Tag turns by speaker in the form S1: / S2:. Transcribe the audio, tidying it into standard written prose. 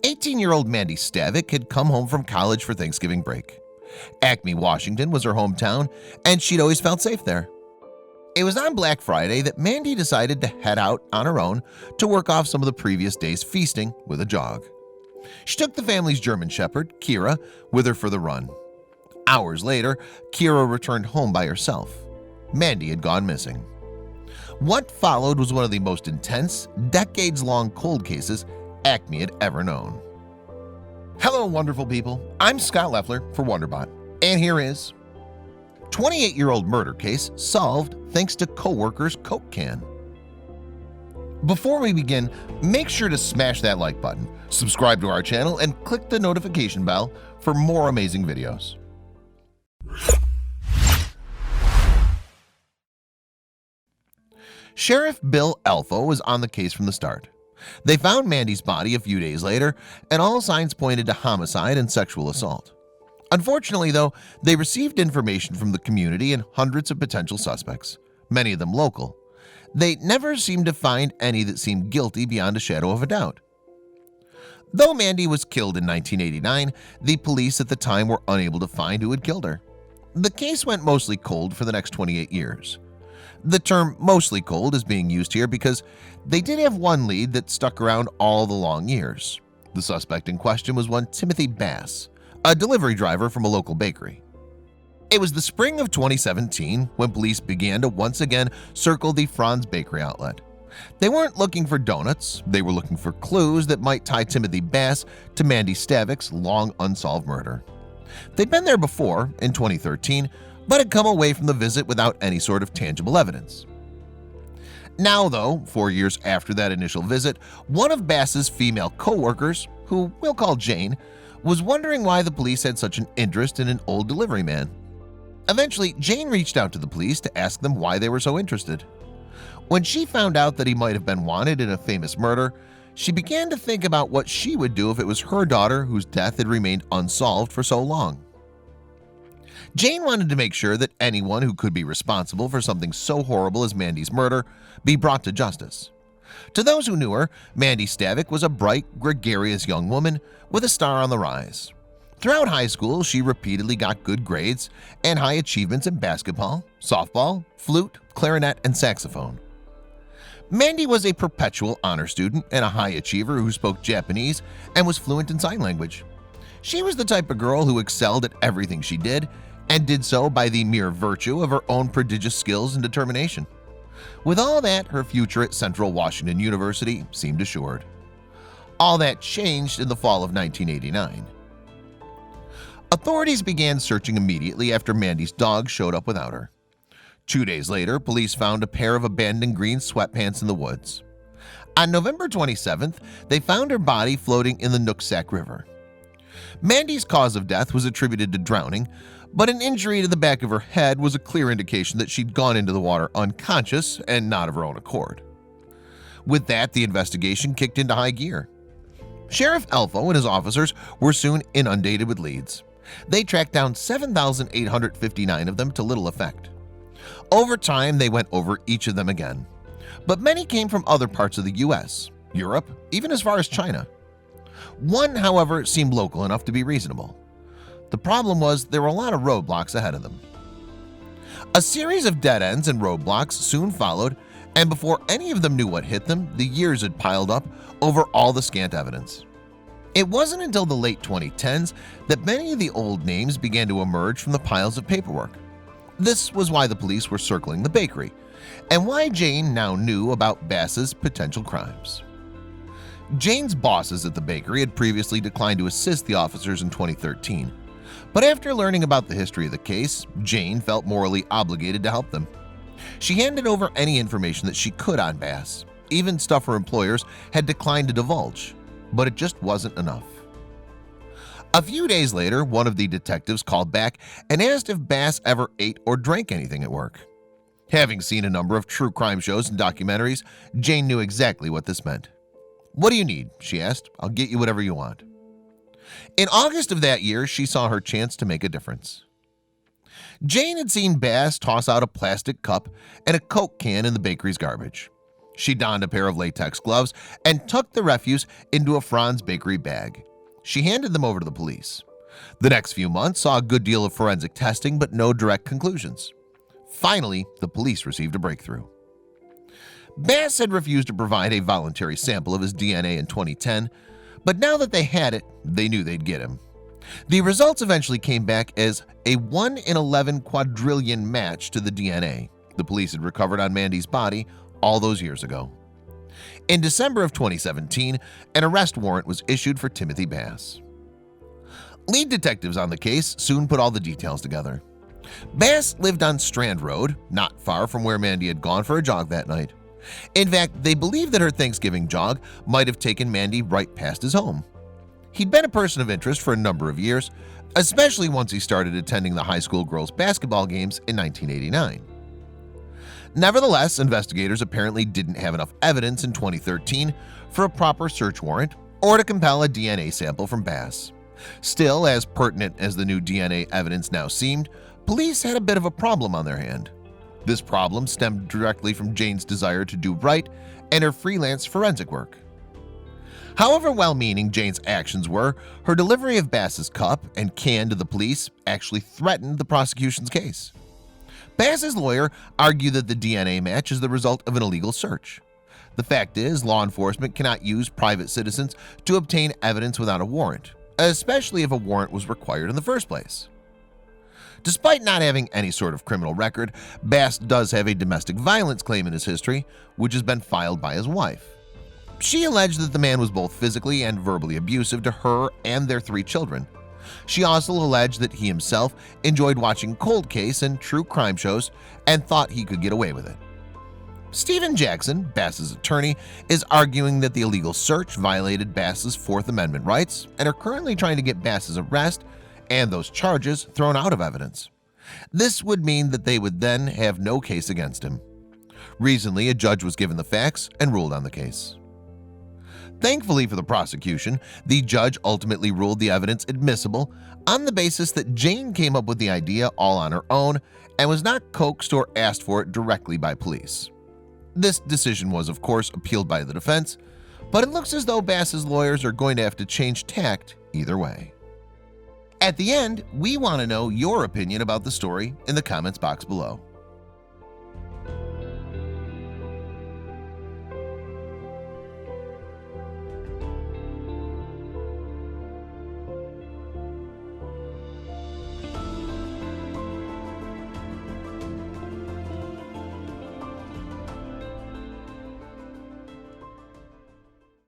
S1: 18-year-old Mandy Stavik had come home from college for Thanksgiving break. Acme, Washington was her hometown, and she'd always felt safe there. It was on Black Friday that Mandy decided to head out on her own to work off some of the previous day's feasting with a jog. She took the family's German Shepherd, Kira, with her for the run. Hours later, Kira returned home by herself. Mandy had gone missing. What followed was one of the most intense, decades-long cold cases Acme had ever known. Hello, wonderful people. I'm Scott Leffler for WonderBot, and here is 28-year-old murder case solved thanks to coworker's Coke can. Before we begin, make sure to smash that like button, subscribe to our channel, and click the notification bell for more amazing videos. Sheriff Bill Elfo was on the case from the start. They found Mandy's body a few days later, and all signs pointed to homicide and sexual assault. Unfortunately, though, they received information from the community and hundreds of potential suspects, many of them local. They never seemed to find any that seemed guilty beyond a shadow of a doubt. Though Mandy was killed in 1989, the police at the time were unable to find who had killed her. The case went mostly cold for the next 28 years. The term mostly cold is being used here because they did have one lead that stuck around all the long years. The suspect in question was one Timothy Bass, a delivery driver from a local bakery. It was the spring of 2017 when police began to once again circle the Franz bakery outlet. They weren't looking for donuts, they were looking for clues that might tie Timothy Bass to Mandy Stavik's long unsolved murder. They'd been there before, in 2013, but had come away from the visit without any sort of tangible evidence. Now, though, 4 years after that initial visit, one of Bass's female co-workers, who we'll call Jane, was wondering why the police had such an interest in an old delivery man. Eventually, Jane reached out to the police to ask them why they were so interested. When she found out that he might have been wanted in a famous murder, she began to think about what she would do if it was her daughter whose death had remained unsolved for so long. Jane wanted to make sure that anyone who could be responsible for something so horrible as Mandy's murder be brought to justice. To those who knew her, Mandy Stavik was a bright, gregarious young woman with a star on the rise. Throughout high school, she repeatedly got good grades and high achievements in basketball, softball, flute, clarinet, and saxophone. Mandy was a perpetual honor student and a high achiever who spoke Japanese and was fluent in sign language. She was the type of girl who excelled at everything she did and did so by the mere virtue of her own prodigious skills and determination. With all that, her future at Central Washington University seemed assured. All that changed in the fall of 1989. Authorities began searching immediately after Mandy's dog showed up without her. 2 days later, police found a pair of abandoned green sweatpants in the woods. On November 27th, they found her body floating in the Nooksack River. Mandy's cause of death was attributed to drowning, but an injury to the back of her head was a clear indication that she'd gone into the water unconscious and not of her own accord. With that, the investigation kicked into high gear. Sheriff Elfo and his officers were soon inundated with leads. They tracked down 7,859 of them to little effect. Over time, they went over each of them again, but many came from other parts of the US, Europe, even as far as China. One, however, seemed local enough to be reasonable. The problem was there were a lot of roadblocks ahead of them. A series of dead ends and roadblocks soon followed, and before any of them knew what hit them, the years had piled up over all the scant evidence. It wasn't until the late 2010s that many of the old names began to emerge from the piles of paperwork. This was why the police were circling the bakery, and why Jane now knew about Bass's potential crimes. Jane's bosses at the bakery had previously declined to assist the officers in 2013, but after learning about the history of the case, Jane felt morally obligated to help them. She handed over any information that she could on Bass, even stuff her employers had declined to divulge, but it just wasn't enough. A few days later, one of the detectives called back and asked if Bass ever ate or drank anything at work. Having seen a number of true crime shows and documentaries, Jane knew exactly what this meant. "What do you need?" she asked. "I'll get you whatever you want." In August of that year, she saw her chance to make a difference. Jane had seen Bass toss out a plastic cup and a Coke can in the bakery's garbage. She donned a pair of latex gloves and tucked the refuse into a Franz Bakery bag. She handed them over to the police. The next few months saw a good deal of forensic testing, but no direct conclusions. Finally, the police received a breakthrough. Bass had refused to provide a voluntary sample of his DNA in 2010, but now that they had it, they knew they'd get him. The results eventually came back as a 1 in 11 quadrillion match to the DNA the police had recovered on Mandy's body all those years ago. In December of 2017, an arrest warrant was issued for Timothy Bass. Lead detectives on the case soon put all the details together. Bass lived on Strand Road, not far from where Mandy had gone for a jog that night. In fact, they believed that her Thanksgiving jog might have taken Mandy right past his home. He'd been a person of interest for a number of years, especially once he started attending the high school girls' basketball games in 1989. Nevertheless, investigators apparently didn't have enough evidence in 2013 for a proper search warrant or to compel a DNA sample from Bass. Still, as pertinent as the new DNA evidence now seemed, police had a bit of a problem on their hand. This problem stemmed directly from Jane's desire to do right and her freelance forensic work. However well-meaning Jane's actions were, her delivery of Bass's cup and can to the police actually threatened the prosecution's case. Bass's lawyer argued that the DNA match is the result of an illegal search. The fact is, law enforcement cannot use private citizens to obtain evidence without a warrant, especially if a warrant was required in the first place. Despite not having any sort of criminal record, Bass does have a domestic violence claim in his history, which has been filed by his wife. She alleged that the man was both physically and verbally abusive to her and their 3 children. She also alleged that he himself enjoyed watching cold case and true crime shows and thought he could get away with it. Stephen Jackson, Bass's attorney, is arguing that the illegal search violated Bass's Fourth Amendment rights and are currently trying to get Bass's arrest and those charges thrown out of evidence. This would mean that they would then have no case against him. Recently, a judge was given the facts and ruled on the case. Thankfully for the prosecution, the judge ultimately ruled the evidence admissible on the basis that Jane came up with the idea all on her own and was not coaxed or asked for it directly by police. This decision was, of course, appealed by the defense, but it looks as though Bass's lawyers are going to have to change tact either way. At the end, we want to know your opinion about the story in the comments box below.